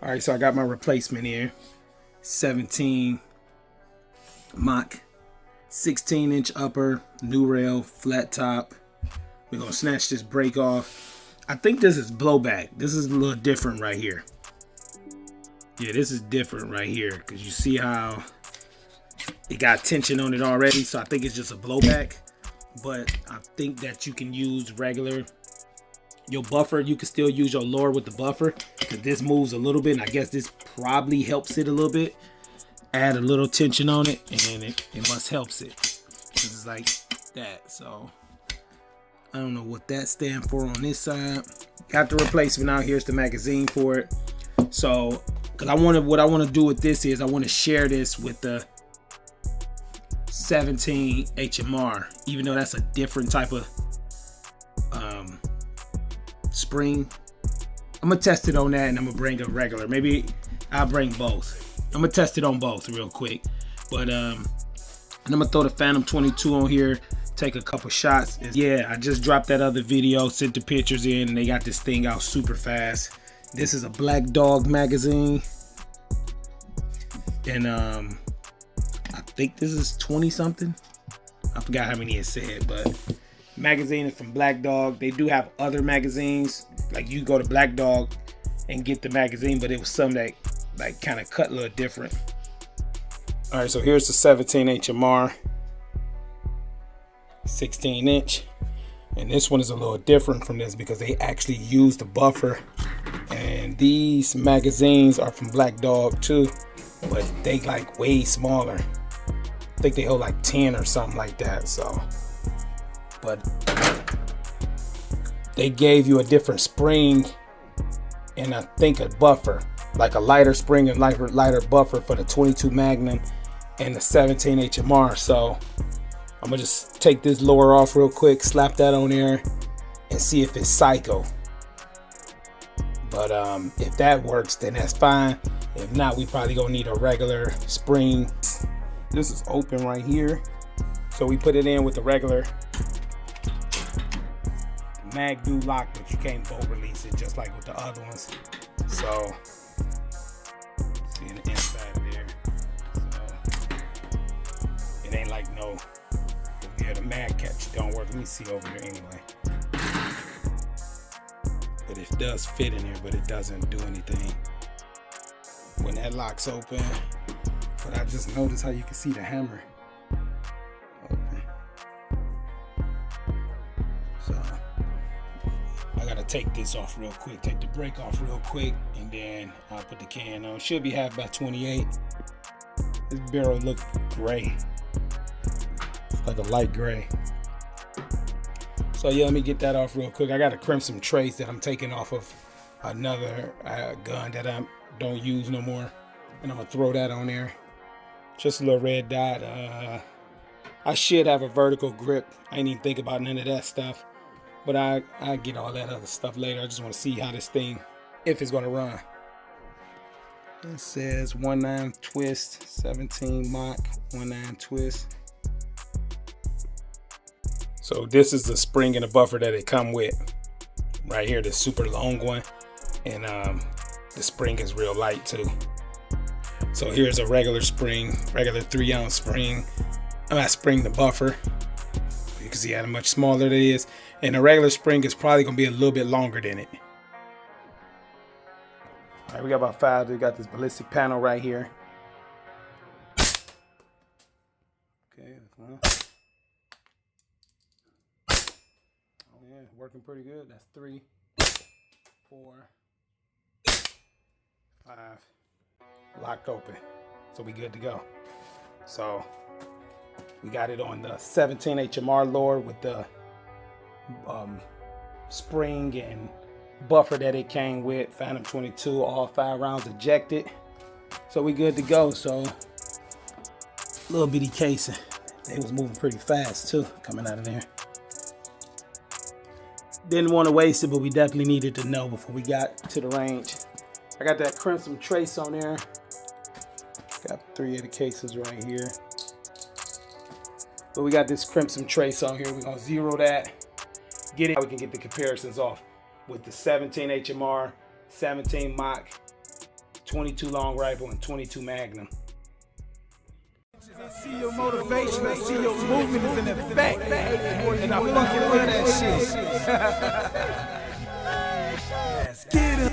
All right, so I got my replacement here. 17 Mach, 16-inch upper, new rail, flat top. We're gonna snatch this brake off. I think this is blowback. This is a little different right here. Yeah, this is different right here because you see how it got tension on it already. So I think it's just a blowback. But I think that you can use regular, your buffer. You can still use your lower with the buffer because this moves a little bit. And I guess this probably helps it a little bit. Add a little tension on it and it must helps it. It's like that. So I don't know what that stands for on this side. Got the replacement out. Here's the magazine for it. So because what I want to do with this is I want to share this with the 17 HMR, even though that's a different type of spring. I'm gonna test it on that and I'm gonna bring a regular. Maybe I'll bring both. I'm gonna test it on both real quick. But and I'm gonna throw the Phantom 22 on here, take a couple shots. Yeah, I just dropped that other video, sent the pictures in, and they got this thing out super fast. This is a Black Dog magazine. And I think this is 20 something. I forgot how many it said, but magazine is from Black Dog. They do have other magazines. Like you go to Black Dog and get the magazine, but it was some that like kind of cut a little different. All right, so here's the 17 HMR, 16-inch. And this one is a little different from this because they actually use the buffer. And these magazines are from Black Dog too, but they like way smaller. I think they hold like 10 or something like that. So, but they gave you a different spring and I think a buffer, like a lighter spring and lighter buffer for the 22 Magnum and the 17 HMR. So I'm gonna just take this lower off real quick, slap that on there and see if it's psycho. But if that works, then that's fine. If not, we probably gonna need a regular spring. This is open right here. So we put it in with the regular mag do lock, but you can't bolt release it just like with the other ones. So see the inside of there. So it ain't like no, yeah, the mag catch don't work. Let me see over here anyway. But it does fit in here, but it doesn't do anything when that lock's open. But I just noticed how you can see the hammer open. So I gotta take this off real quick, take the brake off real quick, and then I'll put the can on. Should be half by 28. This barrel looks gray. It's like a light gray. So yeah, let me get that off real quick. I got a crimson trace that I'm taking off of another gun that I don't use no more. And I'm gonna throw that on there. Just a little red dot. I should have a vertical grip. I ain't even think about none of that stuff. But I get all that other stuff later. I just wanna see how this thing, if it's gonna run. It says 19 twist, 17 Mach, 19 twist. So this is the spring and the buffer that it come with. Right here, the super long one. And the spring is real light too. So here's a regular spring, regular 3-ounce spring. I'm not spring the buffer. You can see how much smaller it is. And the regular spring is probably gonna be a little bit longer than it. All right, we got about 5. We got this ballistic panel right here. Okay, that's one. Yeah, working pretty good. That's 3, 4, 5. Locked open. So we good to go. So we got it on the 17 HMR lower with the spring and buffer that it came with. Phantom 22, all 5 rounds ejected. So we good to go. So little bitty casing. They was moving pretty fast too, coming out of there. Didn't want to waste it, but we definitely needed to know before we got to the range. I got that crimson trace on there. Got 3 of the cases right here. But we got this crimson trace on here. We're gonna zero that. Get it. We can get the comparisons off with the 17 HMR, 17 Mach, 22 long rifle and 22 Magnum. I see your motivation, I see your movement is in effect, and I fucking love that shit. Let's get 'em.